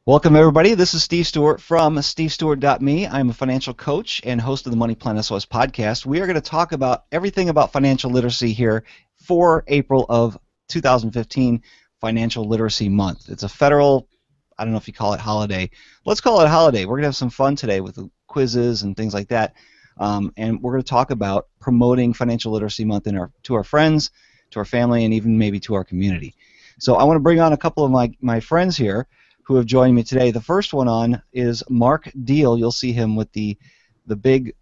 Welcome, everybody. This is Steve Stewart from stevestewart.me. I'm a financial coach and host of the Money Plan SOS podcast. We are going to talk about everything about financial literacy here for April of 2015, Financial Literacy Month. It's a federal, I don't know if you call it holiday. Let's call it a holiday. We're going to have some fun today with the quizzes and things like that. And we're going to talk about promoting Financial Literacy Month to our friends, to our family, and even maybe to our community. So I want to bring on a couple of my friends here who have joined me today. The first one on is Mark Deal. You'll see him with the big,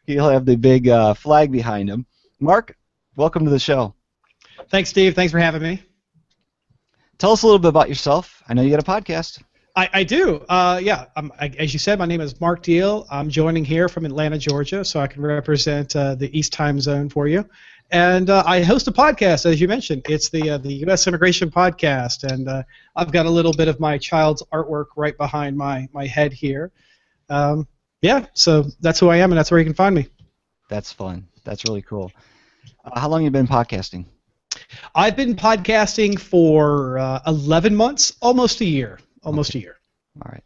he'll have the big flag behind him. Mark, welcome to the show. Thanks, Steve. Thanks for having me. Tell us a little bit about yourself. I know you got a podcast. I do. As you said, my name is Mark Deal. I'm joining here from Atlanta, Georgia, so I can represent the East Time Zone for you. And I host a podcast, as you mentioned. It's the U.S. Immigration Podcast, and I've got a little bit of my child's artwork right behind my head here. So that's who I am, and that's where you can find me. That's fun. That's really cool. How long have you been podcasting? I've been podcasting for 11 months, almost a year. Almost a year. All right.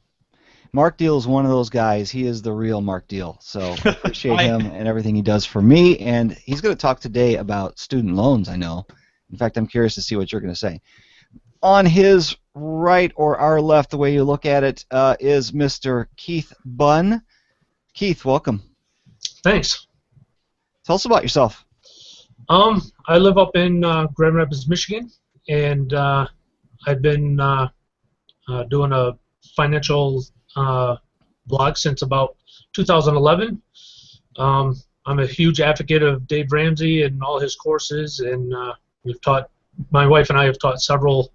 Mark Deal is one of those guys. He is the real Mark Deal. So I appreciate him and everything he does for me. And he's going to talk today about student loans, I know. In fact, I'm curious to see what you're going to say. On his right or our left, the way you look at it, is Mr. Keith Bunn. Keith, welcome. Thanks. Tell us about yourself. I live up in Grand Rapids, Michigan, and I've been doing a financial blog since about 2011. I'm a huge advocate of Dave Ramsey and all his courses, and my wife and I have taught several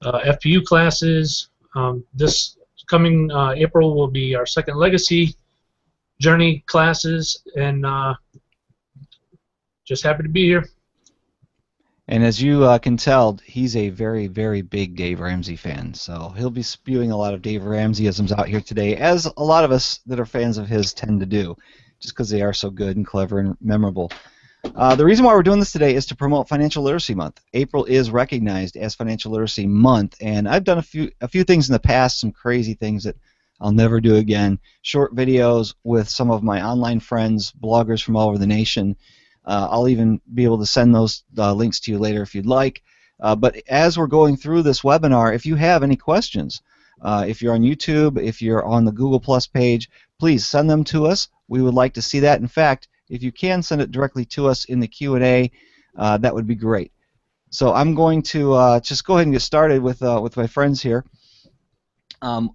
FPU classes. This coming April will be our second legacy journey classes, and just happy to be here. And as you can tell, he's a very, very big Dave Ramsey fan. So he'll be spewing a lot of Dave Ramseyisms out here today, as a lot of us that are fans of his tend to do, just because they are so good and clever and memorable. The reason why we're doing this today is to promote Financial Literacy Month. April is recognized as Financial Literacy Month, and I've done a few things in the past, some crazy things that I'll never do again. Short videos with some of my online friends, bloggers from all over the nation. I'll even be able to send those links to you later if you'd like. But as we're going through this webinar, if you have any questions, if you're on YouTube, if you're on the Google Plus page, please send them to us. We would like to see that. In fact, if you can send it directly to us in the Q&A, that would be great. So I'm going to just go ahead and get started with my friends here.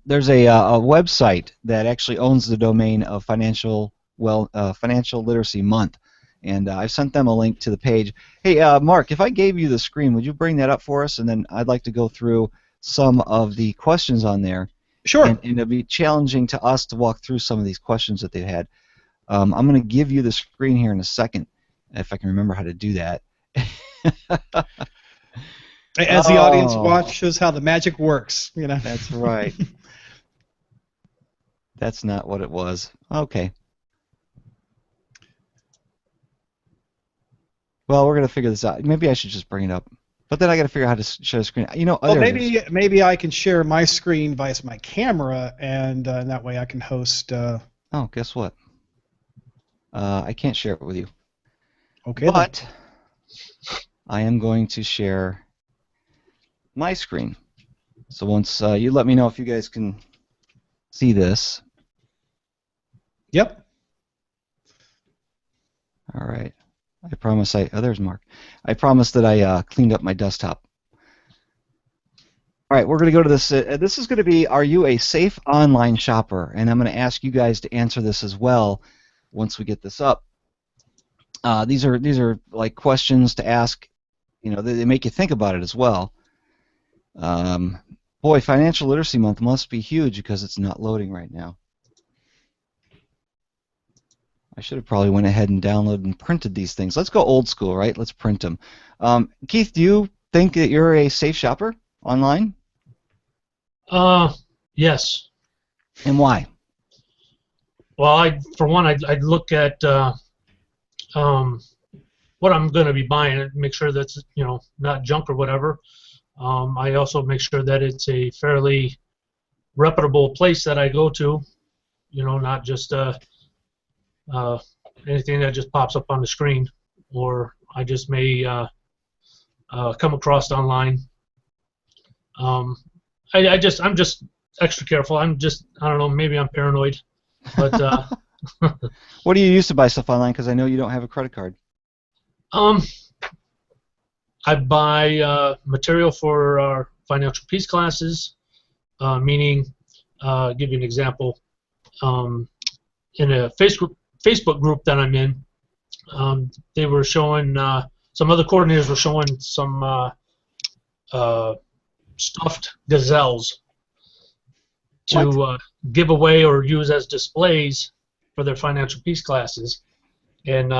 There's a website that actually owns the domain of Financial Literacy Month. And I've sent them a link to the page. Hey, Mark, if I gave you the screen, would you bring that up for us? And then I'd like to go through some of the questions on there. Sure. And it'll be challenging to us to walk through some of these questions that they've had. I'm going to give you the screen here in a second, if I can remember how to do that. As the audience watches how the magic works, you know. That's right. That's not what it was. Okay. Well, we're going to figure this out. Maybe I should just bring it up. But then I got to figure out how to share the screen. You know, well, maybe I can share my screen via my camera, and that way I can host. Oh, guess what? I can't share it with you. Okay. But I am going to share my screen. So once you let me know if you guys can see this. Yep. All right. I promise there's Mark. I promise that I cleaned up my desktop. All right, we're going to go to this. This is going to be, are you a safe online shopper? And I'm going to ask you guys to answer this as well once we get this up. These are like questions to ask. You know, they make you think about it as well. Boy, Financial Literacy Month must be huge because it's not loading right now. I should have probably went ahead and downloaded and printed these things. Let's go old school, right? Let's print them. Keith, do you think that you're a safe shopper online? Yes. And why? Well, for one, I'd look at what I'm going to be buying and make sure that's not junk or whatever. I also make sure that it's a fairly reputable place that I go to, not just anything that just pops up on the screen, or I just may come across online. I'm just extra careful. I don't know, maybe I'm paranoid, but What do you use to buy stuff online? Because I know you don't have a credit card. um, I buy material for our financial peace classes, meaning, give you an example, in a Facebook group that I'm in, they were showing, some other coordinators were showing some stuffed gazelles What? to give away or use as displays for their financial peace classes. And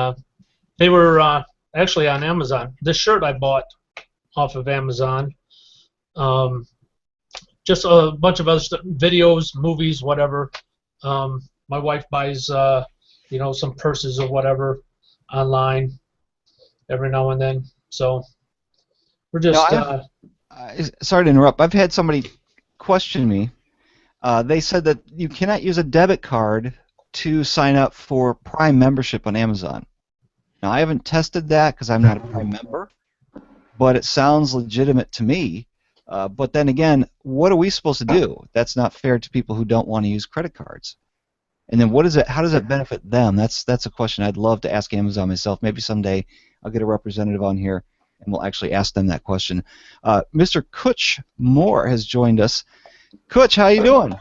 they were actually on Amazon. This shirt I bought off of Amazon. Just a bunch of other stuff, videos, movies, whatever. My wife buys, some purses or whatever online every now and then. So we're Now, just, sorry to interrupt. I've had somebody question me. They said that you cannot use a debit card to sign up for Prime membership on Amazon. Now, I haven't tested that because I'm not a Prime member, but it sounds legitimate to me. But then again, what are we supposed to do? That's not fair to people who don't want to use credit cards. And then what is it? How does it benefit them? That's a question I'd love to ask Amazon myself. Maybe someday I'll get a representative on here and we'll actually ask them that question. Mr. Kutch Moore has joined us. Kutch, how you doing?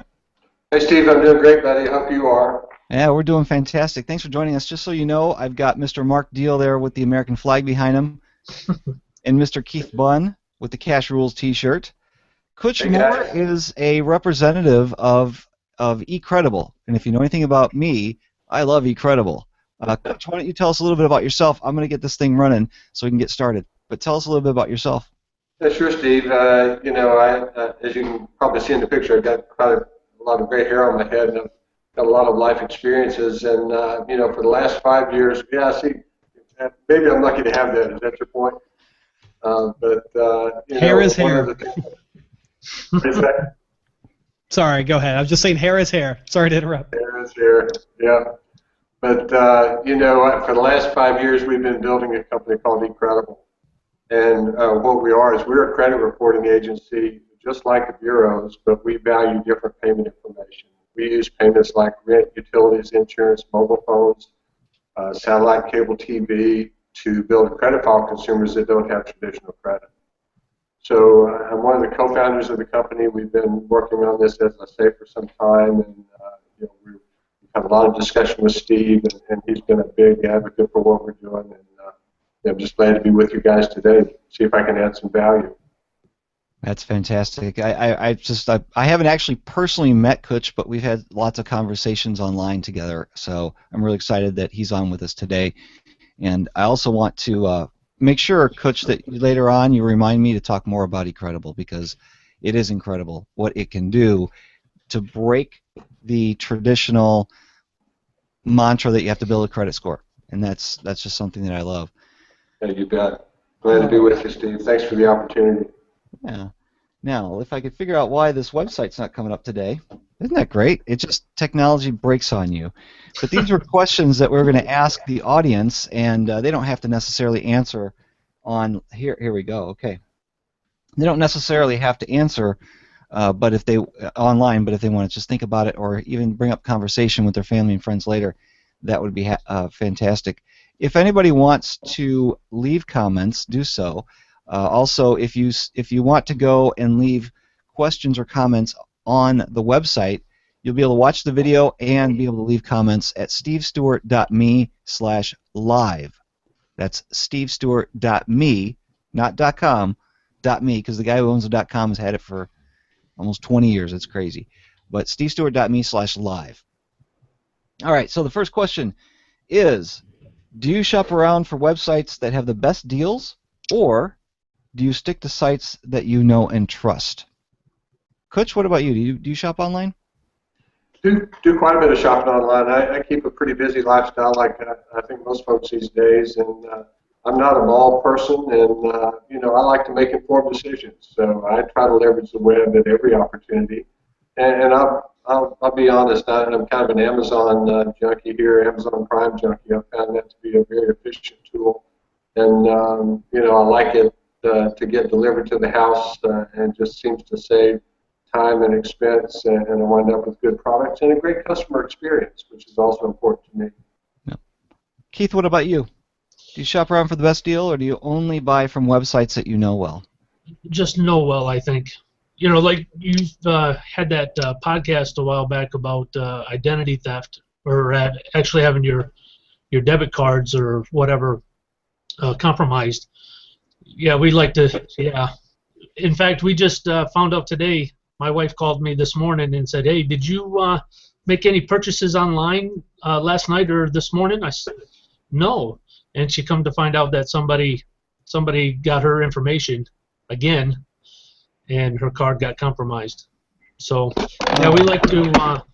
Hey, Steve, I'm doing great, buddy. Hope you are. Yeah, we're doing fantastic. Thanks for joining us. Just so you know, I've got Mr. Mark Deal there with the American flag behind him, and Mr. Keith Bunn with the Cash Rules T-shirt. Kutch Hey, Moore guys. is a representative of eCredible, and if you know anything about me, I love eCredible. Kutch, why don't you tell us a little bit about yourself? I'm going to get this thing running so we can get started. But tell us a little bit about yourself. Yeah, sure, Steve. As you can probably see in the picture, I've got quite a lot of gray hair on my head, and I've got a lot of life experiences. And for the last 5 years, maybe I'm lucky to have that. Is that your point? Hair is one hair. of the things. Is that Sorry, go ahead. I was just saying hair is hair. Sorry to interrupt. hair is hair? Yeah. But for the last 5 years, we've been building a company called eCredible. And what we are is we're a credit reporting agency, just like the bureaus, but we value different payment information. We use payments like rent, utilities, insurance, mobile phones, satellite cable TV to build credit file consumers that don't have traditional credit. So I'm one of the co-founders of the company. We've been working on this, as I say, for some time, and we've had a lot of discussion with Steve, and he's been a big advocate for what we're doing. And I'm just glad to be with you guys today. See if I can add some value. That's fantastic. I haven't actually personally met Kutch, but we've had lots of conversations online together. So I'm really excited that he's on with us today. And I also want to make sure, Kutch, that later on you remind me to talk more about eCredible, because it is incredible what it can do to break the traditional mantra that you have to build a credit score. And that's just something that I love. Yeah, you bet. Glad to be with you, Steve. Thanks for the opportunity. Yeah. Now, if I could figure out why this website's not coming up today, isn't that great? It just, technology breaks on you. But these were questions that we're going to ask the audience, and they don't have to necessarily answer on, here we go, okay. They don't necessarily have to answer but if they online, but if they want to just think about it or even bring up conversation with their family and friends later, that would be fantastic. If anybody wants to leave comments, do so. Also, if you want to go and leave questions or comments on the website, you'll be able to watch the video and be able to leave comments at stevestewart.me/live. That's stevestewart.me, not .com, .me, because the guy who owns the .com has had it for almost 20 years. It's crazy. But stevestewart.me/live. All right, so the first question is, do you shop around for websites that have the best deals, or do you stick to sites that you know and trust? Kutch, what about you? Do you shop online? Do quite a bit of shopping online. I keep a pretty busy lifestyle, like I think most folks these days, and I'm not a mall person, and I like to make informed decisions. So I try to leverage the web at every opportunity. And I'll be honest, I'm kind of an Amazon junkie here, Amazon Prime junkie. I found that to be a very efficient tool, and I like it to get delivered to the house, and just seems to save time and expense, and I wind up with good products and a great customer experience, which is also important to me. Yeah. Keith, what about you? Do you shop around for the best deal, or do you only buy from websites that you know well? Just know well, I think. Like you've had that podcast a while back about identity theft, or actually having your debit cards or whatever compromised. Yeah, we like to. Yeah. In fact, we just found out today. My wife called me this morning and said, "Hey, did you make any purchases online last night or this morning?" I said, "No," and she come to find out that somebody got her information again, and her card got compromised. So, yeah, we like to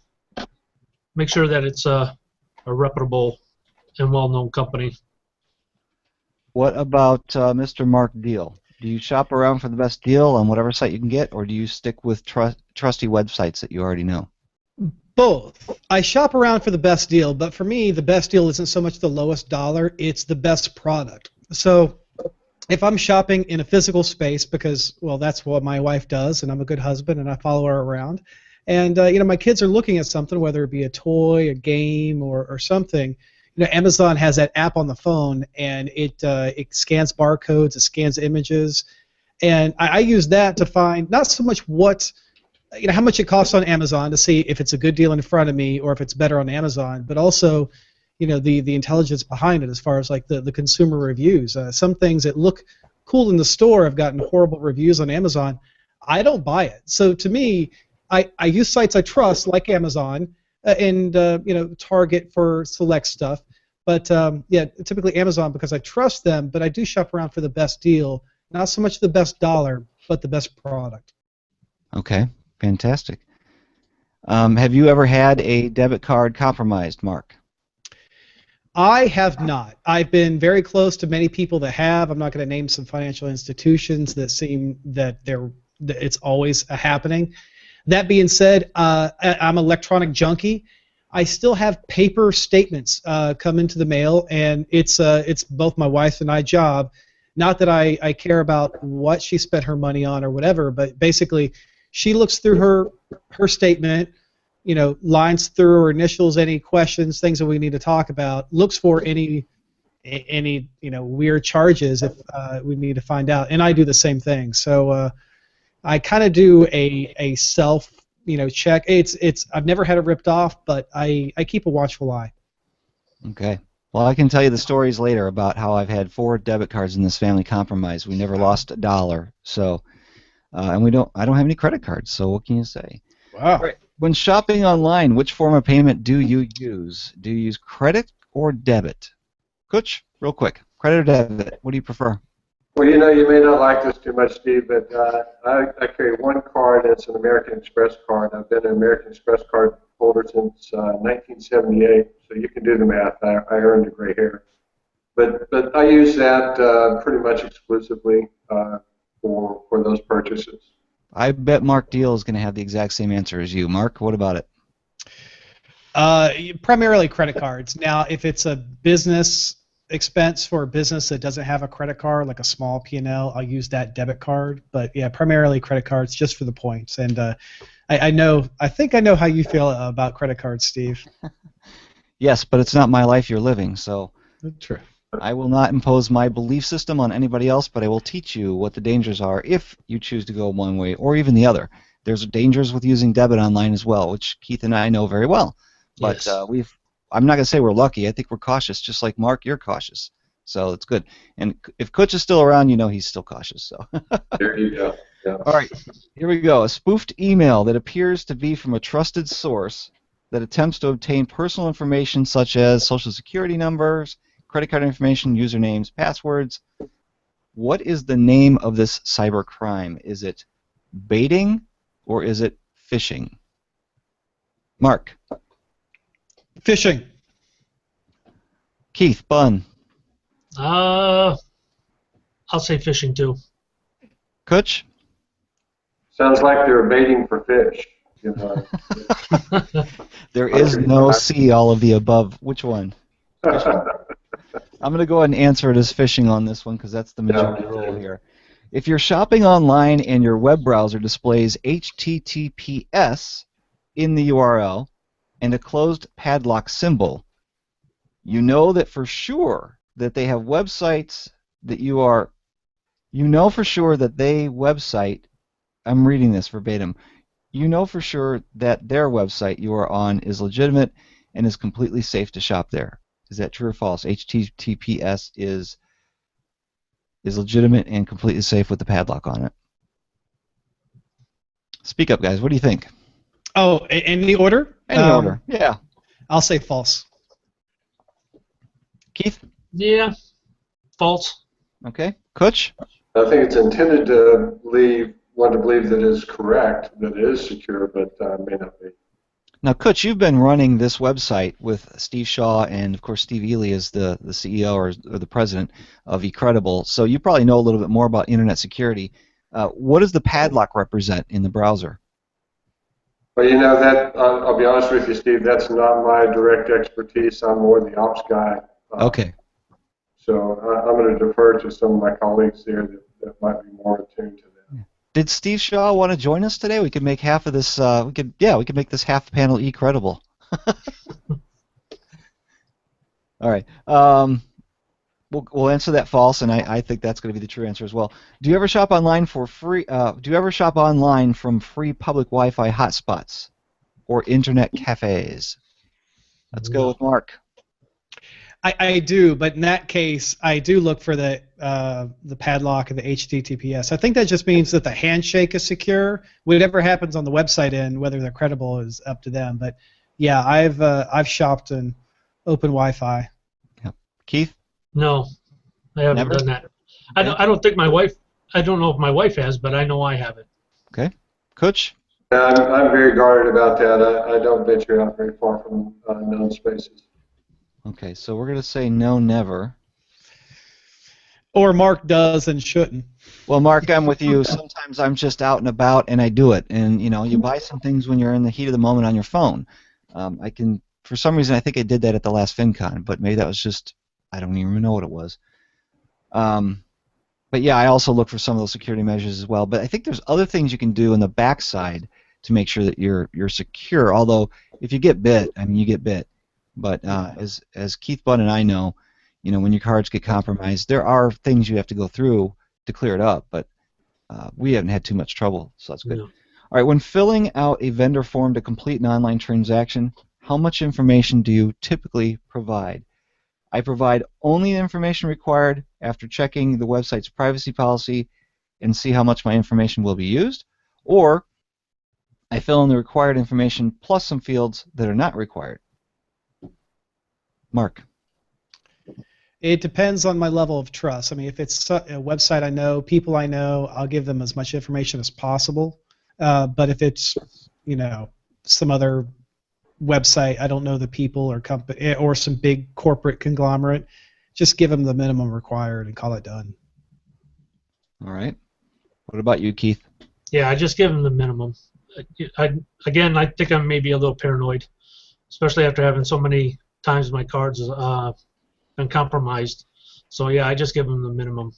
make sure that it's a reputable and well-known company. What about Mr. Mark Deal? Do you shop around for the best deal on whatever site you can get, or do you stick with trusty websites that you already know? Both. I shop around for the best deal, but for me, the best deal isn't so much the lowest dollar, it's the best product. So if I'm shopping in a physical space, because, well, that's what my wife does, and I'm a good husband, and I follow her around, and, my kids are looking at something, whether it be a toy, a game, or something. Amazon has that app on the phone, and it scans barcodes, it scans images, and I use that to find not so much how much it costs on Amazon to see if it's a good deal in front of me or if it's better on Amazon, but also, the intelligence behind it as far as like the consumer reviews. Some things that look cool in the store have gotten horrible reviews on Amazon. I don't buy it. So to me, I use sites I trust like Amazon and Target for select stuff. But typically Amazon because I trust them, but I do shop around for the best deal, not so much the best dollar, but the best product. Okay, fantastic. Have you ever had a debit card compromised, Mark? I have not. I've been very close to many people that have. I'm not going to name some financial institutions that seem that it's always happening. That being said, I'm an electronic junkie. I still have paper statements come into the mail, and it's both my wife and I job. Not that I care about what she spent her money on or whatever, but basically she looks through her statement, lines through her initials, any questions, things that we need to talk about, looks for any weird charges if we need to find out, and I do the same thing. So I kind of do a self check. I've never had it ripped off, but I keep a watchful eye. Okay. Well, I can tell you the stories later about how I've had 4 debit cards in this family compromised. We never lost a dollar. So, and I don't have any credit cards. So what can you say? Wow. All right. When shopping online, which form of payment do you use? Do you use credit or debit? Kutch, real quick. Credit or debit? What do you prefer? Well, you may not like this too much, Steve, but I carry one card. It's an American Express card. I've been an American Express card holder since 1978, so you can do the math. I earned a gray hair. But I use that pretty much exclusively for those purchases. I bet Mark Deal is going to have the exact same answer as you. Mark, what about it? Primarily credit cards. Now, if it's a business expense for a business that doesn't have a credit card, like a small P&L, I'll use that debit card. But yeah, primarily credit cards just for the points. And I think I know how you feel about credit cards, Steve. Yes, but it's not my life you're living, so True. I will not impose my belief system on anybody else, but I will teach you what the dangers are if you choose to go one way or even the other. There's dangers with using debit online as well, which Keith and I know very well. But Yes. I'm not going to say we're lucky. I think we're cautious, just like Mark, you're cautious. So it's good. And if Kutch is still around, he's still cautious. So. There you go. Yeah. All right, here we go. A spoofed email that appears to be from a trusted source that attempts to obtain personal information such as social security numbers, credit card information, usernames, passwords. What is the name of this cyber crime? Is it baiting or is it phishing? Mark. Phishing. Keith, Bun. Uh, I'll say fishing too. Kutch? Sounds like they're baiting for fish. You know. There is no C, all of the above. Which one? Fishing? I'm going to go ahead and answer it as fishing on this one because that's the majority rule here. If you're shopping online and your web browser displays HTTPS in the URL and a closed padlock symbol, you know that for sure that they have websites that you know for sure that I'm reading this verbatim, you know for sure that their website you are on is legitimate and is completely safe to shop there. Is that true or false? HTTPS is legitimate and completely safe with the padlock on it. Speak up, guys. What do you think? Oh, in the order? Any order. Yeah. I'll say false. Keith? Yeah, false. Okay. Kutch? I think it's intended to leave one to believe that is correct, that it is secure, but may not be. Now, Kutch, you've been running this website with Steve Shaw and, of course, Steve Ely is the CEO or the president of eCredible, so you probably know a little bit more about internet security. What does the padlock represent in the browser? Well, you know, that I'll be honest with you, Steve, that's not my direct expertise. I'm more the ops guy. Okay. So I'm going to defer to some of my colleagues there that might be more attuned to that. Did Steve Shaw want to join us today? We could make half of this. We could make this half panel eCredible. All right. We'll answer that false, and I think that's going to be the true answer as well. Do you ever shop online for free? Do you ever shop online from free public Wi-Fi hotspots or internet cafes? Let's go with Mark. I do, but in that case, I do look for the padlock and the HTTPS. I think that just means that the handshake is secure. Whatever happens on the website end, whether they're credible, is up to them. But yeah, I've shopped in open Wi-Fi. Yep. Keith? No, I haven't Never? done that. I don't think my wife. I don't know if my wife has, but I know I haven't. Okay. Kutch? I'm very guarded about that. I don't venture out very far from known spaces. Okay, so we're going to say no, never. Or Mark does and shouldn't. Well, Mark, I'm with you. Sometimes I'm just out and about and I do it. And, you buy some things when you're in the heat of the moment on your phone. For some reason, I think I did that at the last FinCon, but maybe that was just, I don't even know what it was. But yeah, I also look for some of those security measures as well. But I think there's other things you can do on the backside to make sure that you're secure. Although, if you get bit, you get bit. But as Keith Budd and I know, when your cards get compromised, there are things you have to go through to clear it up. But we haven't had too much trouble, so that's good. No. All right, when filling out a vendor form to complete an online transaction, how much information do you typically provide? I provide only the information required after checking the website's privacy policy and see how much my information will be used, or I fill in the required information plus some fields that are not required. Mark. It depends on my level of trust. If it's a website I know, people I know, I'll give them as much information as possible. But if it's, some other website, I don't know the people or company or some big corporate conglomerate, just give them the minimum required and call it done. All right. What about you, Keith? Yeah, I just give them the minimum. I think I'm maybe a little paranoid, especially after having so many times my cards been compromised. So yeah, I just give them the minimum.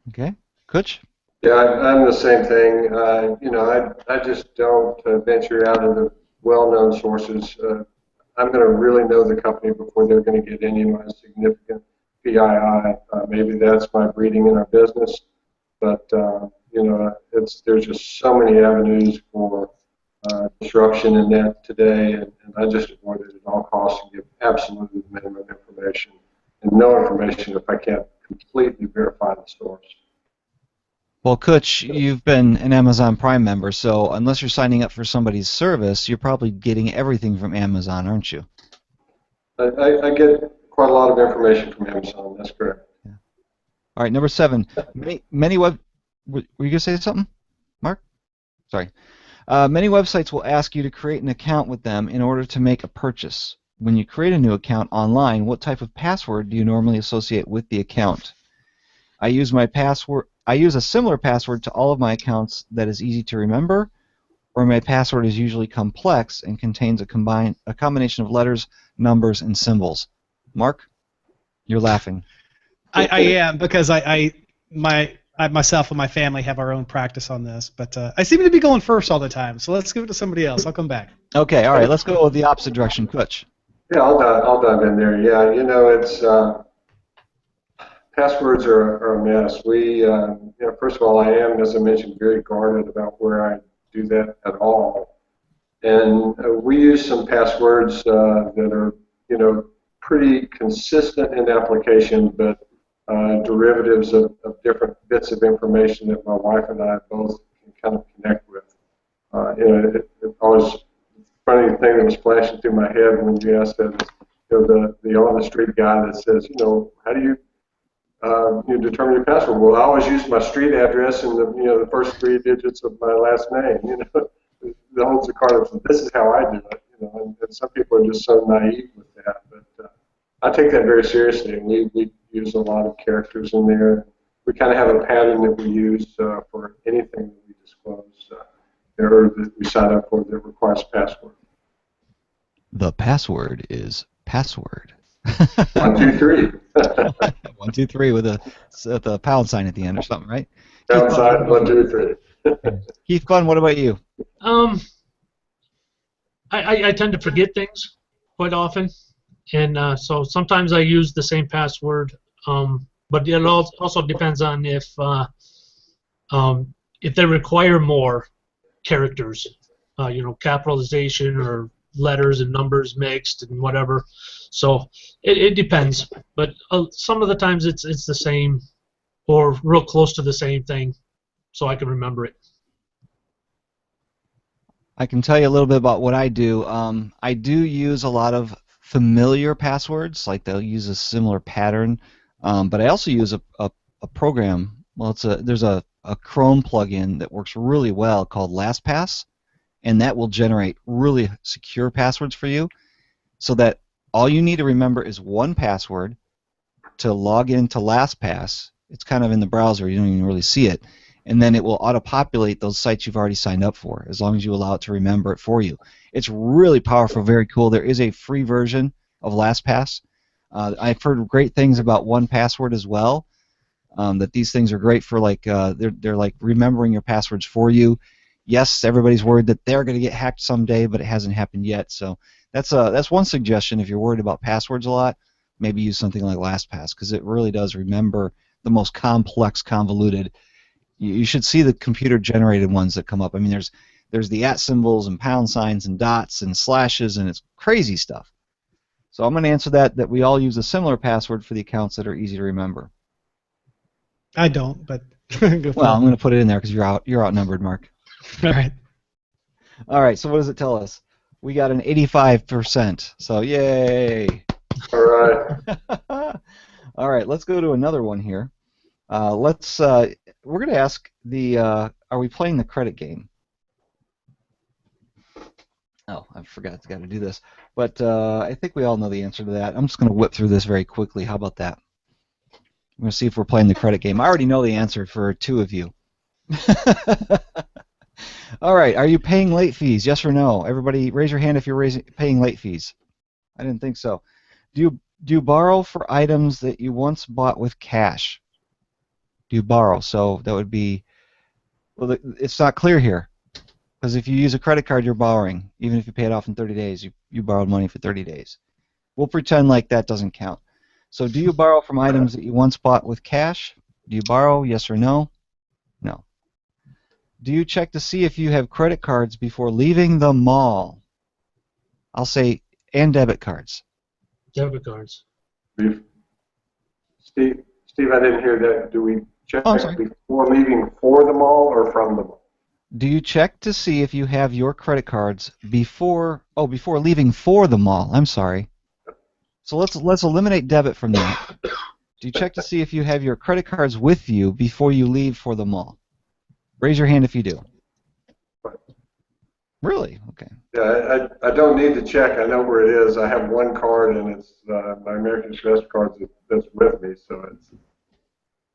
Okay. Kutch? Yeah, I'm the same thing. I just don't venture out into well-known sources. I'm going to really know the company before they're going to get any of my significant PII. Maybe that's my breeding in our business, but there's just so many avenues for disruption in that today, and I just avoid it at all costs and give absolutely the minimum information, and no information if I can't completely verify the source. Well, Kutch, you've been an Amazon Prime member, so unless you're signing up for somebody's service, you're probably getting everything from Amazon, aren't you? I get quite a lot of information from Amazon. That's correct. Yeah. All right, number 7. Many web. Were you going to say something, Mark? Sorry. Many websites will ask you to create an account with them in order to make a purchase. when you create a new account online, what type of password do you normally associate with the account? I use a similar password to all of my accounts that is easy to remember, or my password is usually complex and contains a combination of letters, numbers, and symbols. Mark, you're laughing. I am, because I myself and my family have our own practice on this, but I seem to be going first all the time, so let's give it to somebody else. I'll come back. Okay, all right, let's go with the opposite direction. Kutch. Yeah, I'll dive in there. Yeah, it's passwords are a mess. First of all, I am, as I mentioned, very guarded about where I do that at all. And we use some passwords that are, pretty consistent in application, but derivatives of different bits of information that my wife and I both can kind of connect with. It always funny thing that was flashing through my head when you asked that is, the on the street guy that says, how do you determine your password? Well, I always use my street address and the first three digits of my last name. That holds the card up. This is how I do it. And some people are just so naive with that. But I take that very seriously, and we use a lot of characters in there. We kind of have a pattern that we use for anything that we disclose or that we sign up for that requires a password. The password is password. 1, 2, 3. 1, 2, 3 with a pound sign at the end or something, right? Pound sign, 1, 2, 3. Keith Fun, what about you? I tend to forget things quite often, and so sometimes I use the same password. But it also depends on if they require more characters, capitalization or letters and numbers mixed and whatever. So it depends. But some of the times it's the same or real close to the same thing, so I can remember it. I can tell you a little bit about what I do. I do use a lot of familiar passwords, like they'll use a similar pattern, but I also use a program. Well, there's a Chrome plugin that works really well called LastPass, and that will generate really secure passwords for you, so that all you need to remember is one password to log into LastPass. It's kind of in the browser, you don't even really see it, and then it will auto-populate those sites you've already signed up for, as long as you allow it to remember it for you. It's really powerful, very cool. There is a free version of LastPass. I've heard great things about 1Password as well, that these things are great for, like, they're like remembering your passwords for you. Yes, everybody's worried that they're going to get hacked someday, but it hasn't happened yet. So that's one suggestion. If you're worried about passwords a lot, maybe use something like LastPass, because it really does remember the most complex, convoluted. You should see the computer-generated ones that come up. I mean, there's the @ symbols and pound signs and dots and slashes, and it's crazy stuff. So I'm going to answer that we all use a similar password for the accounts that are easy to remember. I don't, but well, I'm going to put it in there because you're outnumbered, Mark. All right. All right. So what does it tell us? We got an 85%. So yay! All right. All right. Let's go to another one here. We're going to ask are we playing the credit game? Oh, I forgot to do this. But I think we all know the answer to that. I'm just going to whip through this very quickly. How about that? I'm going to see if we're playing the credit game. I already know the answer for 2 of you. All right. Are you paying late fees? Yes or no? Everybody raise your hand if you're paying late fees. I didn't think so. Do you borrow for items that you once bought with cash? Do you borrow? So that would be, well, it's not clear here. Because if you use a credit card, you're borrowing. Even if you pay it off in 30 days, you borrowed money for 30 days. We'll pretend like that doesn't count. So do you borrow from items that you once bought with cash? Do you borrow? Yes or no? No. Do you check to see if you have credit cards before leaving the mall? I'll say, and debit cards. Debit cards. Steve, I didn't hear that. Do we check Oh, I'm sorry. before leaving for the mall or from the mall? Do you check to see if you have your credit cards before leaving for the mall? I'm sorry. So let's eliminate debit from that. Do you check to see if you have your credit cards with you before you leave for the mall? Raise your hand if you do. Really? Okay. Yeah, I don't need the check. I know where it is. I have one card, and it's my American Express card that's with me, so it's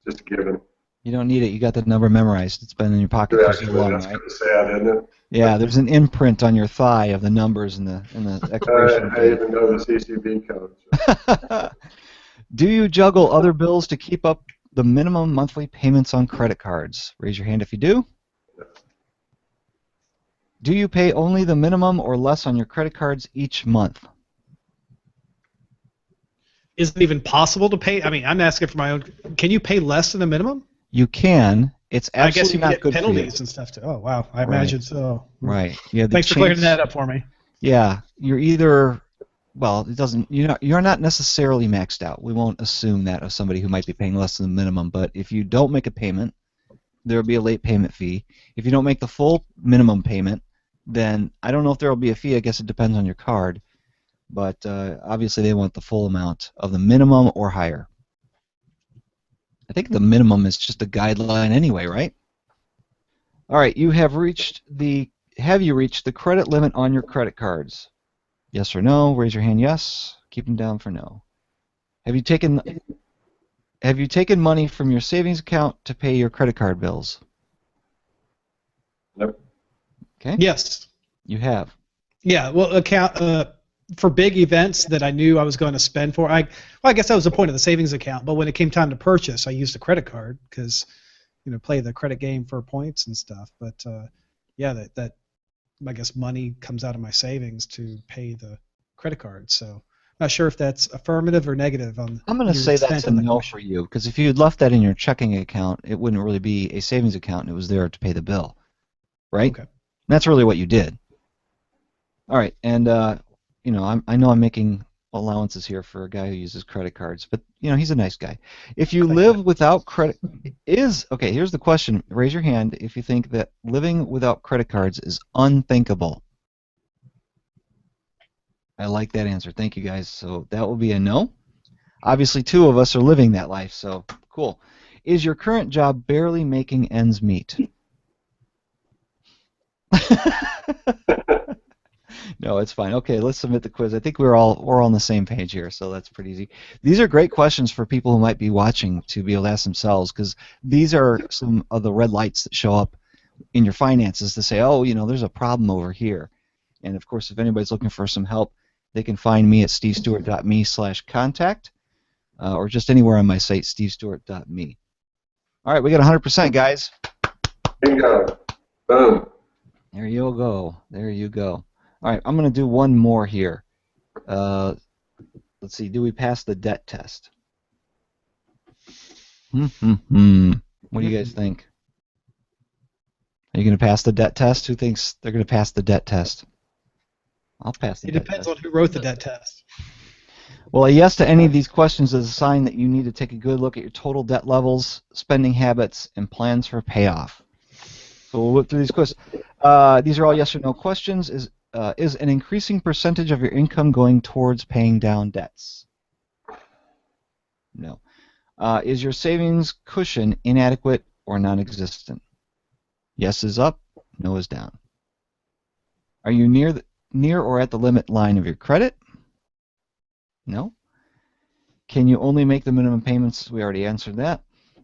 just a given. You don't need it. You got the number memorized. It's been in your pocket for so Actually, long, that's right? kind of sad, isn't it? Yeah, there's an imprint on your thigh of the numbers and the expiration I date. even know the CCV code. So. Do you juggle other bills to keep up the minimum monthly payments on credit cards? Raise your hand if you do. Do you pay only the minimum or less on your credit cards each month? Is it even possible to pay? I mean, I'm asking for my own. Can you pay less than the minimum? You can. It's I guess absolutely you can not get good for you. penalties and stuff too. Oh wow, I Right. imagine so. Right. Yeah. Thanks for clearing that up for me. Yeah, you're either. Well, it doesn't. You're not necessarily maxed out. We won't assume that of somebody who might be paying less than the minimum. But if you don't make a payment, there will be a late payment fee. If you don't make the full minimum payment, then I don't know if there will be a fee. I guess it depends on your card. But obviously they want the full amount of the minimum or higher. I think the minimum is just a guideline anyway, right? All right, have you reached the credit limit on your credit cards? Yes or no? Raise your hand yes. Keep them down for no. Have you taken money from your savings account to pay your credit card bills? Nope. Okay. Yes. You have. Yeah. Well, for big events that I knew I was going to spend for. I guess that was the point of the savings account. But when it came time to purchase, I used a credit card because, play the credit game for points and stuff. But yeah, that I guess money comes out of my savings to pay the credit card. So not sure if that's affirmative or negative on. I'm going to say that's a no for you, because if you had left that in your checking account, it wouldn't really be a savings account. It was there to pay the bill, right? Okay. That's really what you did. All right, and I know I'm making allowances here for a guy who uses credit cards, but he's a nice guy. If you live without credit, here's the question. Raise your hand if you think that living without credit cards is unthinkable. I like that answer. Thank you, guys. So that will be a no. Obviously, 2 of us are living that life, so cool. Is your current job barely making ends meet? No, it's fine. Okay, let's submit the quiz. I think we're all on the same page here, so that's pretty easy. These are great questions for people who might be watching to be able to ask themselves, because these are some of the red lights that show up in your finances to say, oh, there's a problem over here. And of course, if anybody's looking for some help, they can find me at stevestewart.me/contact, or just anywhere on my site, stevestewart.me. All right, we got 100%, guys. Bingo. Boom. There you go. There you go. All right, I'm going to do one more here. Let's see. Do we pass the debt test? What do you guys think? Are you going to pass the debt test? Who thinks they're going to pass the debt test? I'll pass the debt test. It depends on who wrote the debt test. Well, a yes to any of these questions is a sign that you need to take a good look at your total debt levels, spending habits, and plans for payoff. So we'll look through these questions. These are all yes or no questions. Is an increasing percentage of your income going towards paying down debts? No. Is your savings cushion inadequate or non-existent? Yes is up, no is down. Are you near or at the limit line of your credit? No. Can you only make the minimum payments? We already answered that.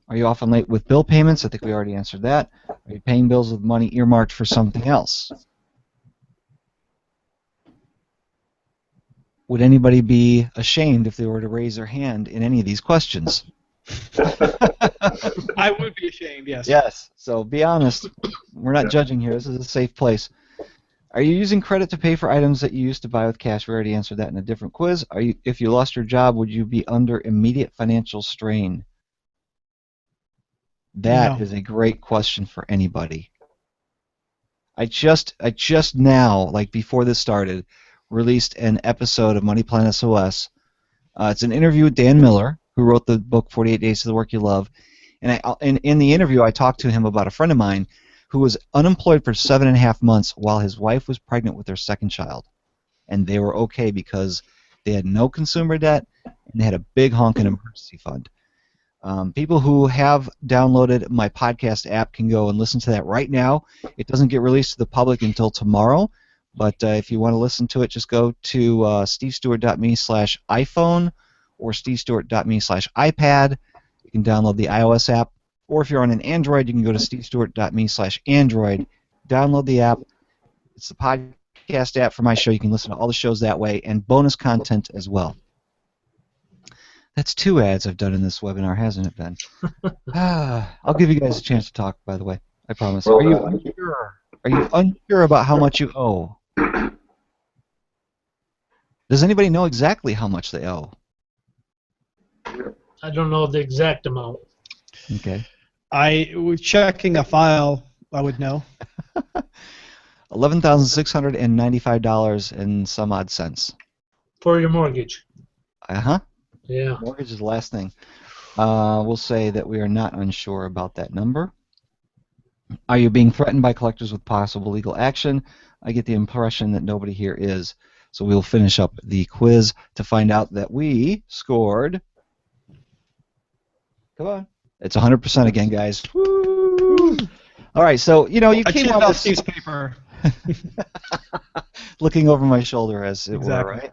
Are you often late with bill payments? I think we already answered that. Are you paying bills with money earmarked for something else? Would anybody be ashamed if they were to raise their hand in any of these questions? I would be ashamed, yes. Yes. So be honest. We're not judging here. This is a safe place. Are you using credit to pay for items that you used to buy with cash? We already answered that in a different quiz. If you lost your job, would you be under immediate financial strain? That is a great question for anybody. I just now, like before this started, released an episode of Money Plan SOS. It's an interview with Dan Miller, who wrote the book 48 Days to the Work You Love. And in the interview, I talked to him about a friend of mine who was unemployed for 7.5 months while his wife was pregnant with their second child. And they were okay because they had no consumer debt and they had a big honking emergency fund. People who have downloaded my podcast app can go and listen to that right now. It doesn't get released to the public until tomorrow, But if you want to listen to it, just go to stevestewart.me/iPhone or stevestewart.me/iPad. You can download the iOS app. Or if you're on an Android, you can go to stevestewart.me/Android. Download the app. It's the podcast app for my show. You can listen to all the shows that way and bonus content as well. That's 2 ads I've done in this webinar, hasn't it, Ben? I'll give you guys a chance to talk, by the way. I promise. Well Are you done. unsure? Are you unsure about how much you owe? Does anybody know exactly how much they owe? I don't know the exact amount. Okay. Checking a file, I would know. $11,695 and some odd cents. For your mortgage. Uh-huh. Yeah. Mortgage is the last thing. We'll say that we are not unsure about that number. Are you being threatened by collectors with possible legal action? I get the impression that nobody here is. So we'll finish up the quiz to find out that we scored. Come on. It's 100% again, guys. Woo! All right, so, you I came chipped up off with Steve's paper. looking over my shoulder, as it were, right?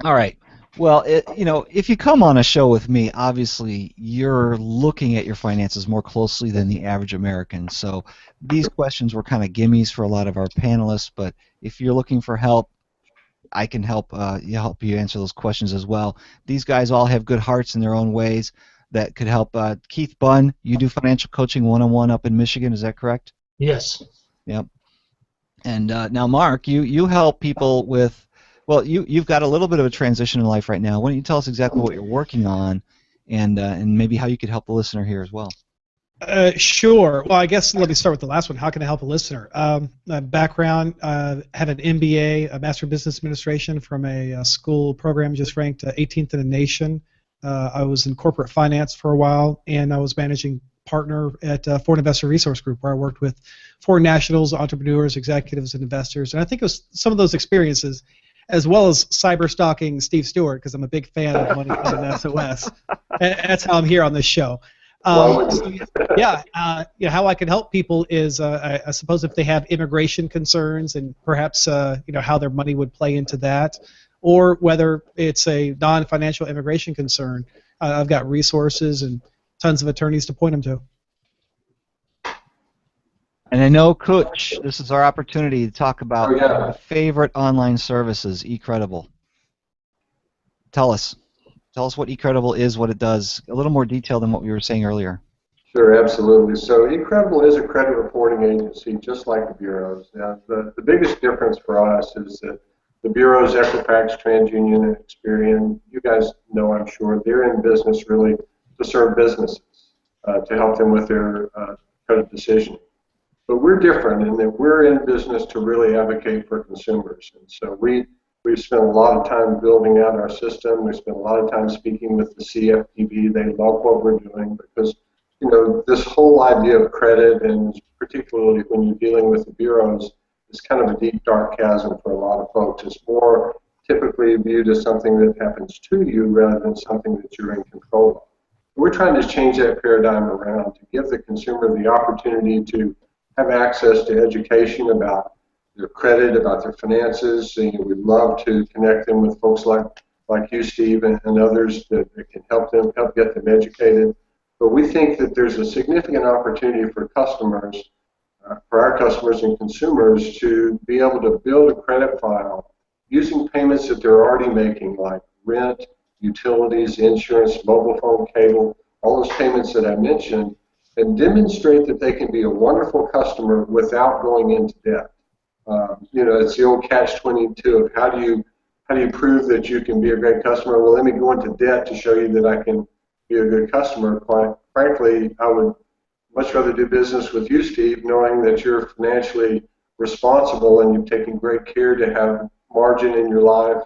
All right. Well, if you come on a show with me, obviously you're looking at your finances more closely than the average American. So these questions were kind of gimmies for a lot of our panelists, but if you're looking for help, I can help you answer those questions as well. These guys all have good hearts in their own ways that could help. Keith Bunn, you do financial coaching one-on-one up in Michigan, is that correct? Yes. Yep. And now, Mark, you help people with. Well, you've got a little bit of a transition in life right now. Why don't you tell us exactly what you're working on, and maybe how you could help the listener here as well? Sure. Well, I guess let me start with the last one. How can I help a listener? Background, had an MBA, a Master of Business Administration from a school program just ranked 18th in the nation. I was in corporate finance for a while, and I was managing partner at Foreign Investor Resource Group, where I worked with foreign nationals, entrepreneurs, executives, and investors. And I think it was some of those experiences, as well as cyber stalking Steve Stewart, because I'm a big fan of Money Fund and SOS. That's how I'm here on this show. How I can help people is, I suppose, if they have immigration concerns and perhaps how their money would play into that, or whether it's a non-financial immigration concern. I've got resources and tons of attorneys to point them to. And I know, Coach, this is our opportunity to talk about our favorite online services, eCredible. Tell us what eCredible is, what it does, a little more detail than what we were saying earlier. Sure, absolutely. So eCredible is a credit reporting agency, just like the bureaus. Now, the biggest difference for us is that the bureaus, Equifax, TransUnion, and Experian, you guys know, I'm sure, they're in business really to serve businesses, to help them with their credit decision. But we're different in that we're in business to really advocate for consumers. And so we've spent a lot of time building out our system. We spent a lot of time speaking with the CFPB. They love what we're doing because, this whole idea of credit, and particularly when you're dealing with the bureaus, is kind of a deep, dark chasm for a lot of folks. It's more typically viewed as something that happens to you rather than something that you're in control of. We're trying to change that paradigm around to give the consumer the opportunity to have access to education about their credit, about their finances. We'd love to connect them with folks like you, Steve, and others that can help get them educated. But we think that there's a significant opportunity for customers, for our customers and consumers, to be able to build a credit file using payments that they're already making, like rent, utilities, insurance, mobile phone, cable, all those payments that I mentioned, and demonstrate that they can be a wonderful customer without going into debt. It's the old catch-22 of how do you prove that you can be a great customer? Well, let me go into debt to show you that I can be a good customer. Quite frankly, I would much rather do business with you, Steve, knowing that you're financially responsible and you've taken great care to have margin in your life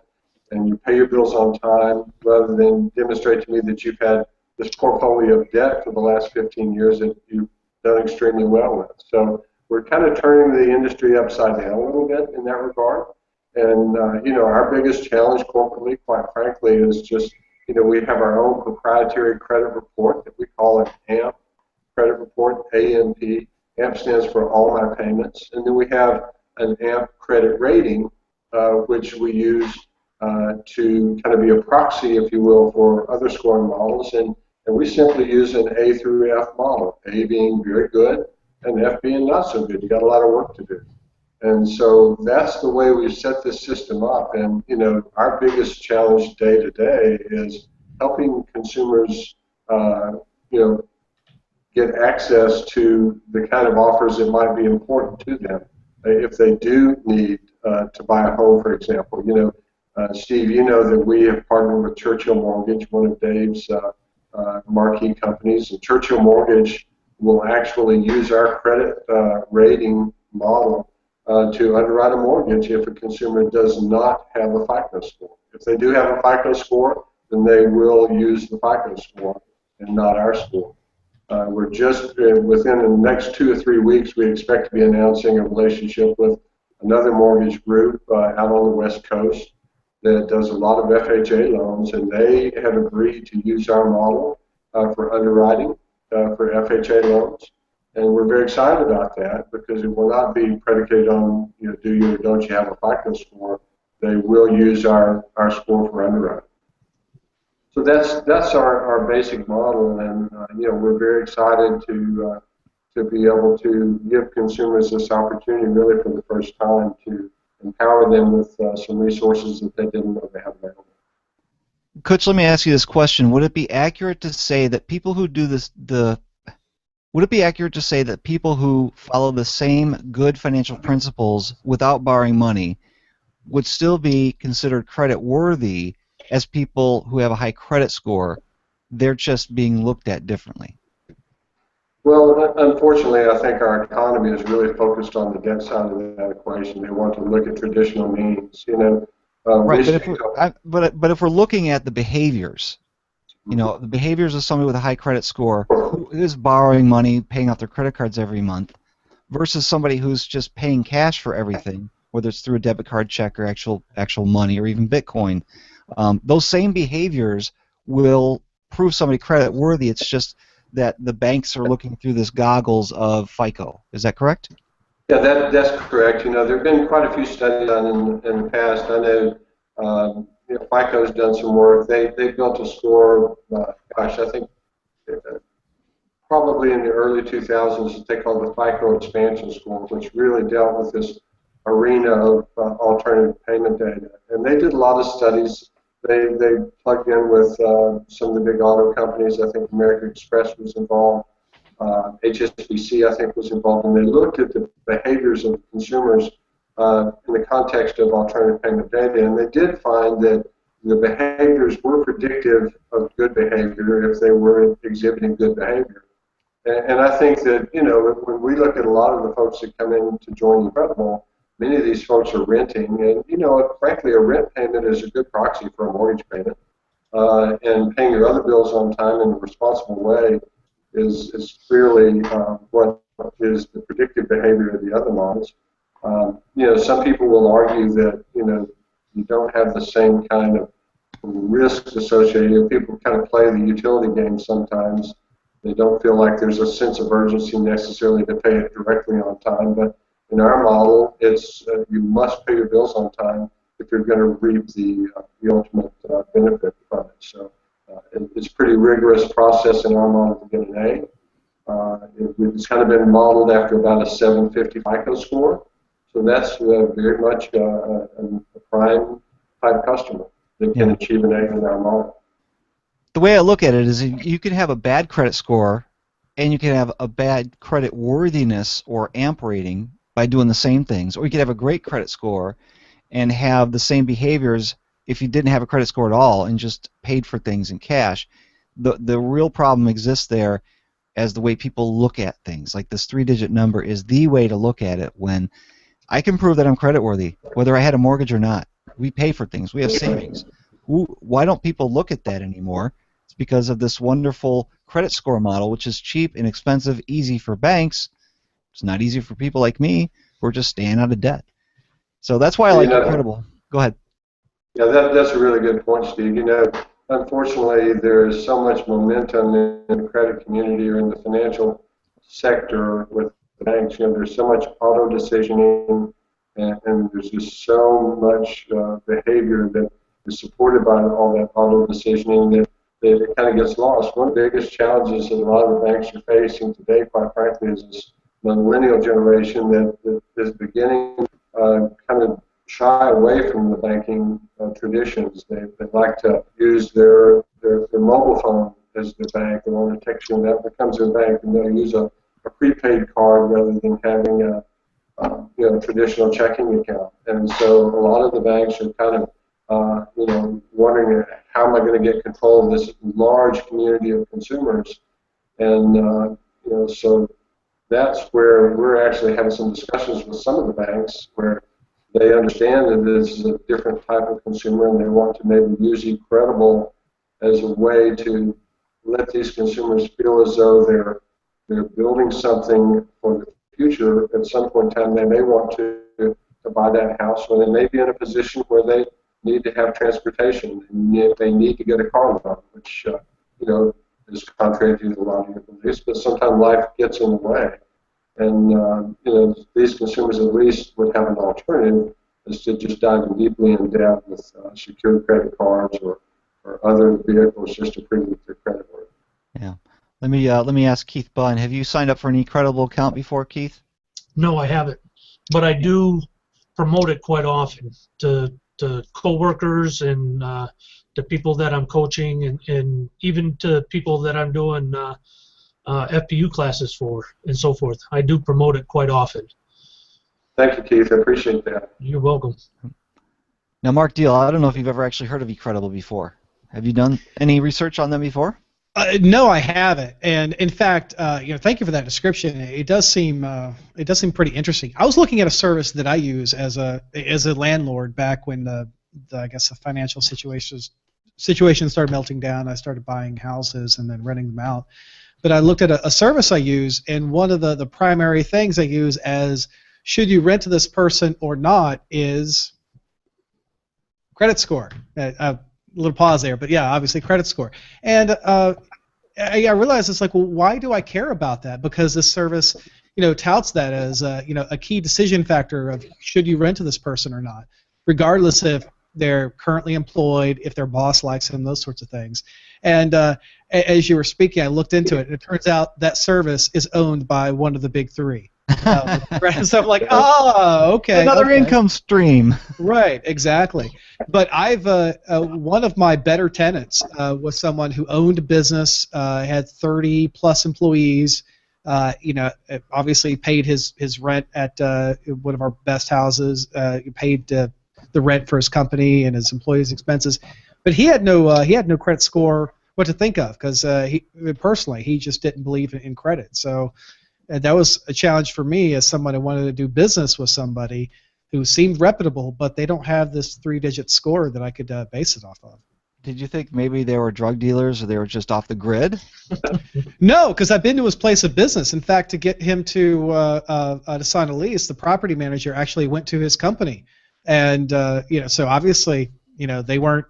and you pay your bills on time, rather than demonstrate to me that you've had this portfolio of debt for the last 15 years that you've done extremely well with. So we're kind of turning the industry upside down a little bit in that regard. And, our biggest challenge corporately, quite frankly, is just, we have our own proprietary credit report that we call an AMP credit report, AMP, AMP stands for All My Payments. And then we have an AMP credit rating, which we use to kind of be a proxy, if you will, for other scoring models. And we simply use an A through F model, A being very good and F being not so good. You got a lot of work to do. And so that's the way we've set this system up. And, you know, our biggest challenge day to day is helping consumers, you know, get access to the kind of offers that might be important to them. If they do need to buy a home, for example, you know, Steve, you know that we have partnered with Churchill Mortgage, one of Dave's marquee companies, and Churchill Mortgage will actually use our credit rating model to underwrite a mortgage if a consumer does not have a FICO score. If they do have a FICO score, then they will use the FICO score and not our score. We're just within the next 2 or 3 weeks, we expect to be announcing a relationship with another mortgage group out on the West Coast that does a lot of FHA loans, and they have agreed to use our model for underwriting for FHA loans. And we're very excited about that because it will not be predicated on, you know, do you or don't you have a FICO score. They will use our score for underwriting. So that's our basic model, and you know, we're very excited to be able to give consumers this opportunity really for the first time to empower them with some resources that they didn't know they had available. Coach, let me ask you this question: would it be accurate to say that people who do this, would it be accurate to say that people who follow the same good financial principles without borrowing money would still be considered credit worthy as people who have a high credit score? They're just being looked at differently. Well, unfortunately, I think our economy is really focused on the debt side of that equation. They want to look at traditional means, you know. Right, but if we're looking at the behaviors, you know, the behaviors of somebody with a high credit score who is borrowing money, paying off their credit cards every month, versus somebody who's just paying cash for everything, whether it's through a debit card, check, or actual money, or even Bitcoin, those same behaviors will prove somebody credit worthy. It's just that the banks are looking through this goggles of FICO. Is that correct? Yeah, that's correct. You know, there have been quite a few studies done in the past. I know, you know, FICO's done some work. They built a score, gosh, I think probably in the early 2000s that they called the FICO expansion score, which really dealt with this arena of alternative payment data. And they did a lot of studies. They plugged in with some of the big auto companies. I think American Express was involved. HSBC, I think, was involved, and they looked at the behaviors of consumers in the context of alternative payment data, and they did find that the behaviors were predictive of good behavior if they were exhibiting good behavior. And I think that, you know, when we look at a lot of the folks that come in to join Incredible, many of these folks are renting, and, you know, frankly, a rent payment is a good proxy for a mortgage payment, and paying your other bills on time in a responsible way is clearly what is the predictive behavior of the other models. You know, some people will argue that, you know, you don't have the same kind of risks associated. You know, people kind of play the utility game sometimes. They don't feel like there's a sense of urgency necessarily to pay it directly on time. But in our model, it's you must pay your bills on time if you're going to reap the ultimate benefit from it. So it's a pretty rigorous process in our model to get an A. It's kind of been modeled after about a 750 FICO score. So that's very much a prime type customer that can achieve an A in our model. The way I look at it is you can have a bad credit score and you can have a bad credit worthiness or AMP rating by doing the same things, or you could have a great credit score and have the same behaviors if you didn't have a credit score at all and just paid for things in cash. The real problem exists there as the way people look at things. Like this 3-digit number is the way to look at it when I can prove that I'm creditworthy, whether I had a mortgage or not. We pay for things. We have savings. Why don't people look at that anymore? It's because of this wonderful credit score model, which is cheap, inexpensive, easy for banks. It's not easy for people like me who are just staying out of debt. So that's why I like Incredible. Go ahead. Yeah, that's a really good point, Steve. You know, unfortunately, there is so much momentum in the credit community or in the financial sector with the banks. There's so much auto decisioning, and there's just so much behavior that is supported by all that auto decisioning that it kind of gets lost. One of the biggest challenges that a lot of the banks are facing today, quite frankly, is this millennial generation that is beginning kind of shy away from the banking traditions. They like to use their mobile phone as their bank. They want to text you, and that becomes their bank, and they'll use a prepaid card rather than having a traditional checking account. And so a lot of the banks are kind of wondering how am I going to get control of this large community of consumers, and so that's where we're actually having some discussions with some of the banks where they understand that this is a different type of consumer, and they want to maybe use eCredible as a way to let these consumers feel as though they're building something for the future. At some point in time, they may want to buy that house, or they may be in a position where they need to have transportation, and they need to get a car loan, which is contrary to a lot of your beliefs. But sometimes life gets in the way, and these consumers at least would have an alternative, is to just dive deeply in debt with secured credit cards or other vehicles just to prove that they're creditworthy. Yeah. Let me ask Keith Bunn. Have you signed up for an eCredible account before, Keith? No, I haven't, but I do promote it quite often to coworkers and to people that I'm coaching, and even to people that I'm doing FPU classes for, and so forth. I do promote it quite often. Thank you, Keith. I appreciate that. You're welcome. Now, Mark Deal, I don't know if you've ever actually heard of eCredible before. Have you done any research on them before? No, I haven't. And in fact, thank you for that description. It does seem pretty interesting. I was looking at a service that I use as a landlord back when the financial situation started melting down. I started buying houses and then renting them out. But I looked at a service I use, and one of the primary things I use as should you rent to this person or not is credit score. A little pause there, but yeah, obviously credit score. And I realized it's like, well, why do I care about that? Because this service, touts that as a key decision factor of should you rent to this person or not, regardless if they're currently employed, if their boss likes them, those sorts of things. And as you were speaking, I looked into it, and it turns out that service is owned by one of the big three. So I'm like, oh, okay. Another income stream. Right, exactly. But I've one of my better tenants was someone who owned a business, had 30 plus employees. Obviously paid his rent at one of our best houses. Paid the rent for his company and his employees' expenses. But he had no credit score what to think of, because he just didn't believe in credit. So that was a challenge for me as someone who wanted to do business with somebody who seemed reputable, but they don't have this 3-digit score that I could base it off of. Did you think maybe they were drug dealers or they were just off the grid? No, because I've been to his place of business. In fact, to get him to sign a lease, the property manager actually went to his company, and so obviously, they weren't,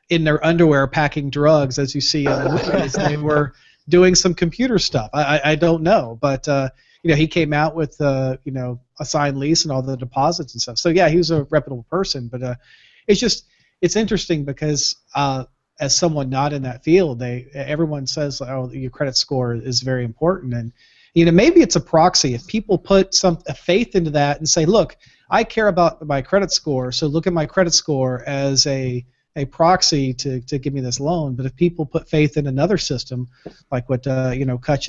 in their underwear packing drugs as you see on the movies. They were doing some computer stuff. I don't know, but he came out with a signed lease and all the deposits and stuff. So yeah, he was a reputable person. But it's interesting because as someone not in that field, everyone says, oh, your credit score is very important, and maybe it's a proxy. If people put a faith into that and say, look, I care about my credit score, so look at my credit score as a proxy to give me this loan. But if people put faith in another system, like what Kutch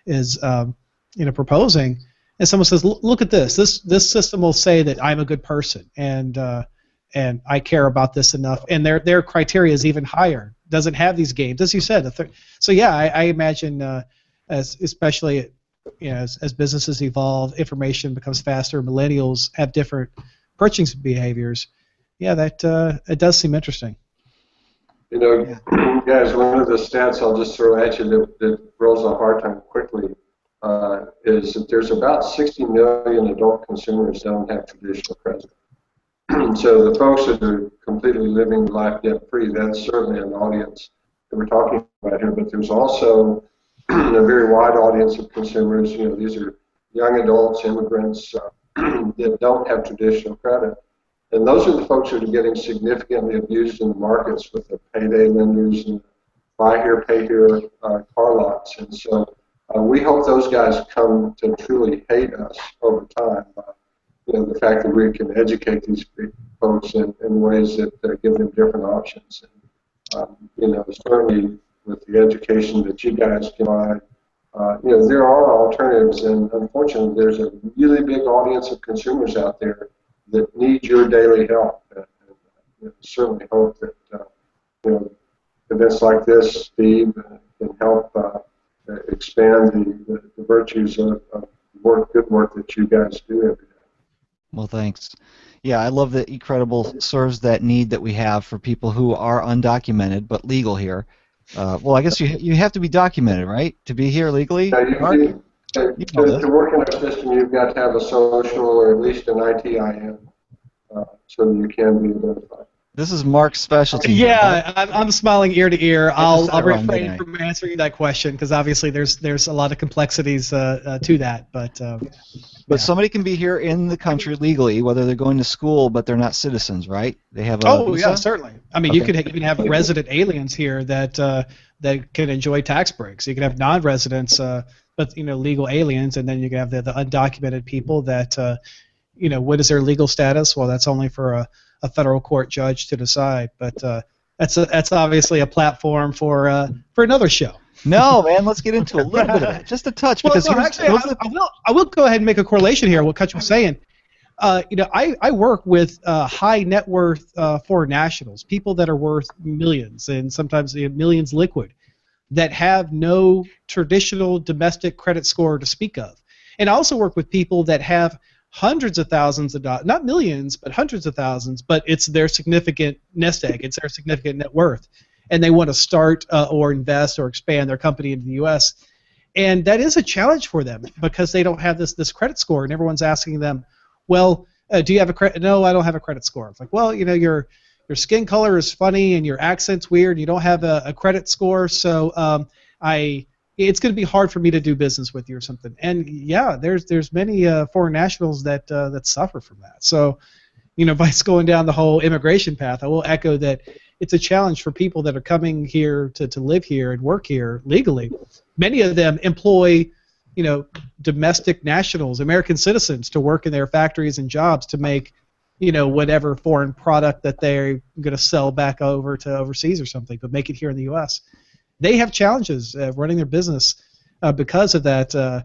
is proposing, and someone says, look at this system will say that I'm a good person and I care about this enough, and their criteria is even higher, doesn't have these games, as you said. So yeah, I imagine especially as businesses evolve, information becomes faster, millennials have different purchasing behaviors. Yeah, that it does seem interesting. Guys, one of the stats I'll just throw at you that rolls off our tongue quickly is that there's about 60 million adult consumers that don't have traditional credit. So the folks that are completely living life debt-free, that's certainly an audience that we're talking about here. But there's also a very wide audience of consumers. These are young adults, immigrants that don't have traditional credit. And those are the folks that are getting significantly abused in the markets with the payday lenders and buy here, pay here car lots. And so we hope those guys come to truly hate us over time. The fact that we can educate these folks in ways that give them different options. And, certainly with the education that you guys provide, there are alternatives. And unfortunately, there's a really big audience of consumers out there that need your daily help. And certainly hope that events like this, Steve, can help expand the virtues of good work that you guys do every day. Well, thanks. Yeah, I love that eCredible serves that need that we have for people who are undocumented but legal here. Well, I guess you have to be documented, right, to be here legally, Mark? You know this. To work in our system, you've got to have a social or at least an ITIN so that you can be identified. This is Mark's specialty. Yeah, I'm smiling ear to ear. I'll refrain wrong, from answering that question because obviously there's a lot of complexities to that. But yeah. Somebody can be here in the country legally, whether they're going to school but they're not citizens, right? They have a visa? Yeah, certainly. I mean, you could even have resident aliens here that can enjoy tax breaks. You can have non-residents, but legal aliens, and then you can have the undocumented people that what is their legal status? Well, that's only for a federal court judge to decide, but that's obviously a platform for another show. No, man, let's get into a little bit of it, just a touch. Well, Because no, actually, I will go ahead and make a correlation here. What Kutch was saying, I work with high net worth foreign nationals, people that are worth millions and sometimes millions liquid, that have no traditional domestic credit score to speak of, and I also work with people that have hundreds of thousands of dollars, not millions, but hundreds of thousands, but it's their significant nest egg, it's their significant net worth, and they want to start or invest or expand their company into the U.S., and that is a challenge for them because they don't have this credit score, and everyone's asking them, well, do you have a credit? No, I don't have a credit score. It's like, well, your skin color is funny and your accent's weird, and you don't have a credit score, so it's going to be hard for me to do business with you or something. And yeah, there's many foreign nationals that suffer from that. So, by going down the whole immigration path, I will echo that it's a challenge for people that are coming here to live here and work here legally. Many of them employ, domestic nationals, American citizens, to work in their factories and jobs to make, whatever foreign product that they're going to sell back over to overseas or something, but make it here in the U.S. They have challenges running their business because of that,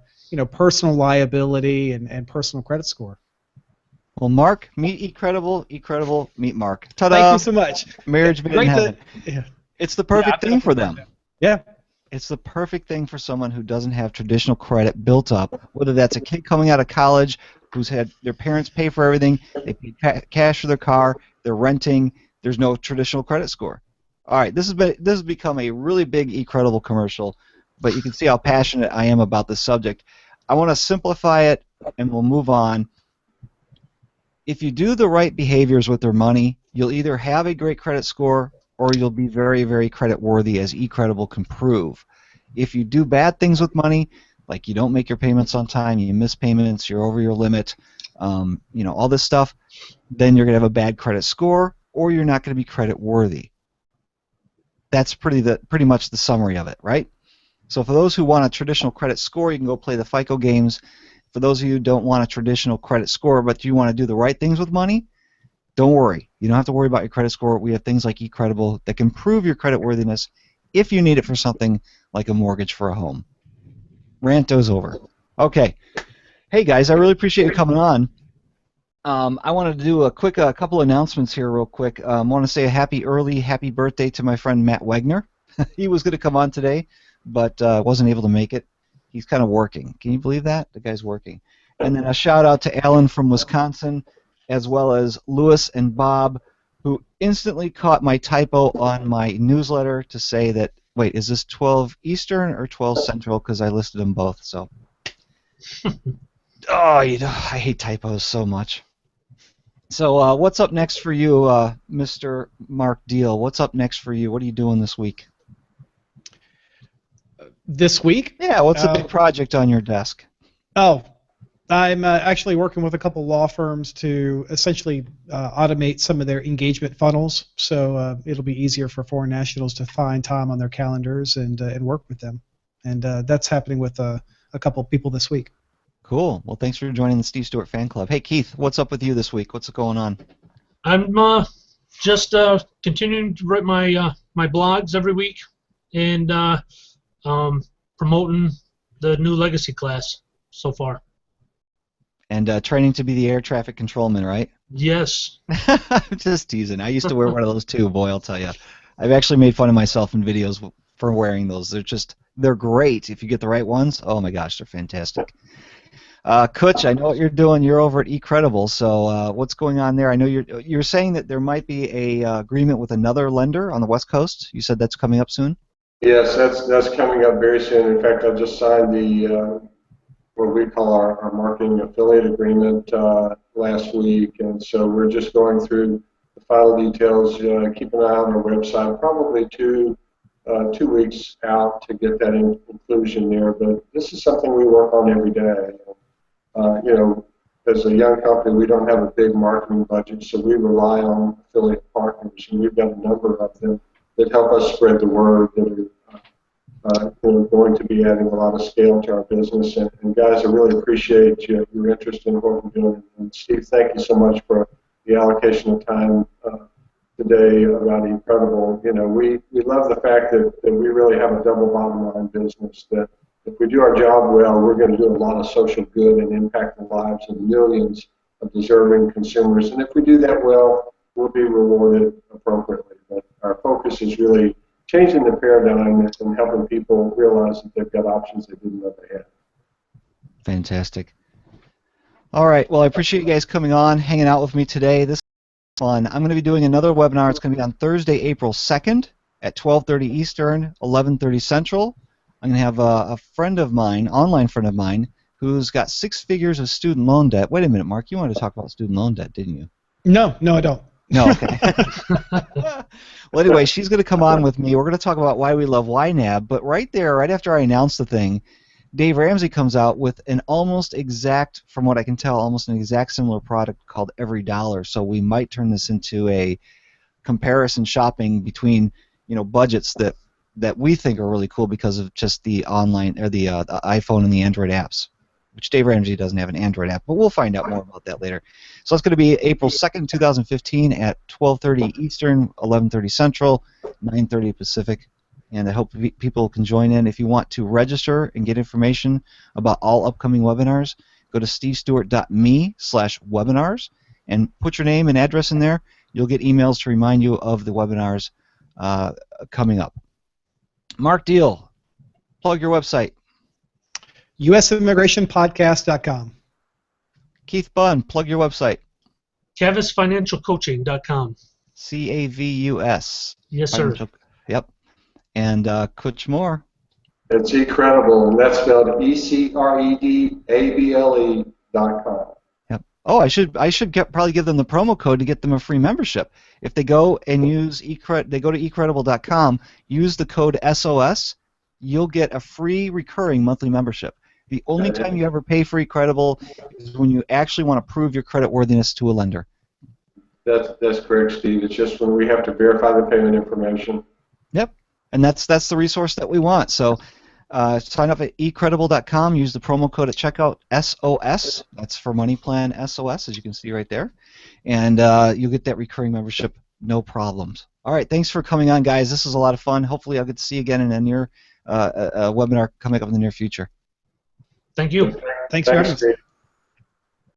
personal liability and personal credit score. Well, Mark, meet eCredible. eCredible, meet Mark. Ta-da! Thank you so much. Marriage made in heaven. Yeah. It's the perfect thing for them. Yeah. It's the perfect thing for someone who doesn't have traditional credit built up, whether that's a kid coming out of college who's had their parents pay for everything, they pay cash for their car, they're renting, there's no traditional credit score. All right, this has become a really big eCredible commercial, but you can see how passionate I am about this subject. I want to simplify it, and we'll move on. If you do the right behaviors with their money, you'll either have a great credit score or you'll be very, very credit worthy, as eCredible can prove. If you do bad things with money, like you don't make your payments on time, you miss payments, you're over your limit, all this stuff, then you're going to have a bad credit score or you're not going to be credit worthy. That's pretty much the summary of it, right? So for those who want a traditional credit score, you can go play the FICO games. For those of you who don't want a traditional credit score, but you want to do the right things with money, don't worry. You don't have to worry about your credit score. We have things like eCredible that can prove your credit worthiness if you need it for something like a mortgage for a home. Ranto's over. Okay. Hey, guys, I really appreciate you coming on. I wanted to do a quick couple announcements here real quick. I want to say a happy birthday to my friend Matt Wegner. He was going to come on today, but wasn't able to make it. He's kind of working. Can you believe that? The guy's working. And then a shout out to Alan from Wisconsin, as well as Lewis and Bob, who instantly caught my typo on my newsletter to say that, wait, is this 12 Eastern or 12 Central? Because I listed them both. So, I hate typos so much. So what's up next for you, Mr. Mark Deal? What's up next for you? What are you doing this week? This week? Yeah, what's the big project on your desk? Oh, I'm actually working with a couple law firms to essentially automate some of their engagement funnels, so it'll be easier for foreign nationals to find time on their calendars and work with them. And that's happening with a couple people this week. Cool. Well, thanks for joining the Steve Stewart Fan Club. Hey, Keith, what's up with you this week? What's going on? I'm just continuing to write my blogs every week and promoting the new legacy class so far. And training to be the air traffic controlman, right? Yes. I'm just teasing. I used to wear one of those too, boy, I'll tell you. I've actually made fun of myself in videos for wearing those. They're great if you get the right ones. Oh my gosh, they're fantastic. Kutch, I know what you're doing. You're over at eCredible, so what's going on there? I know you're saying that there might be a agreement with another lender on the West Coast. You said that's coming up soon? Yes, that's coming up very soon. In fact, I just signed the what we call our marketing affiliate agreement last week, and so we're just going through the final details. Keep an eye on our website. Probably 2 weeks out to get that inclusion there, but this is something we work on every day. You know, as a young company, we don't have a big marketing budget, so we rely on affiliate partners, and we've got a number of them that help us spread the word, that are going to be adding a lot of scale to our business. And guys, I really appreciate your interest in what we're doing. And Steve, thank you so much for the allocation of time today about Incredible. You know, we love the fact that we really have a double bottom line business, that if we do our job well, we're going to do a lot of social good and impact the lives of millions of deserving consumers. And if we do that well, we'll be rewarded appropriately. But our focus is really changing the paradigm and helping people realize that they've got options they didn't know they had. Fantastic. All right. Well, I appreciate you guys coming on, hanging out with me today. This is fun. I'm going to be doing another webinar. It's going to be on Thursday, April 2nd at 12:30 Eastern, 11:30 Central. I'm going to have a friend of mine, online friend of mine, who's got 6 figures of student loan debt. Wait a minute, Mark. You wanted to talk about student loan debt, didn't you? No, I don't. No, okay. Well, anyway, she's going to come on with me. We're going to talk about why we love YNAB, but right there, right after I announce the thing, Dave Ramsey comes out with an almost exact, from what I can tell, almost an exact similar product called Every Dollar. So we might turn this into a comparison shopping between, budgets that we think are really cool because of just the online or the iPhone and the Android apps, which Dave Ramsey doesn't have an Android app, but we'll find out more about that later. So it's going to be April 2nd, 2015 at 12:30 Eastern, 11:30 Central, 9:30 Pacific, and I hope people can join in. If you want to register and get information about all upcoming webinars, go to stevestewart.me/webinars and put your name and address in there. You'll get emails to remind you of the webinars coming up. Mark Deal, plug your website. USImmigrationPodcast.com. Keith Bunn, plug your website. CavisFinancialCoaching.com. CAVUS. Yes, sir. Yep. And Kutch Moore. It's eCredible, and that's spelled ECREDABLE.com. Yep. Oh, I should probably give them the promo code to get them a free membership. If they go and use they go to eCredible.com, use the code SOS, you'll get a free recurring monthly membership. The only time you ever pay for eCredible is when you actually want to prove your credit worthiness to a lender. That's correct, Steve. It's just when we have to verify the payment information. Yep, and that's the resource that we want. So sign up at eCredible.com. Use the promo code at checkout SOS. That's for Money Plan SOS, as you can see right there, and you'll get that recurring membership, no problems. All right, thanks for coming on, guys. This is a lot of fun. Hopefully, I'll get to see you again in a near webinar coming up in the near future. Thank you. Thanks for having us.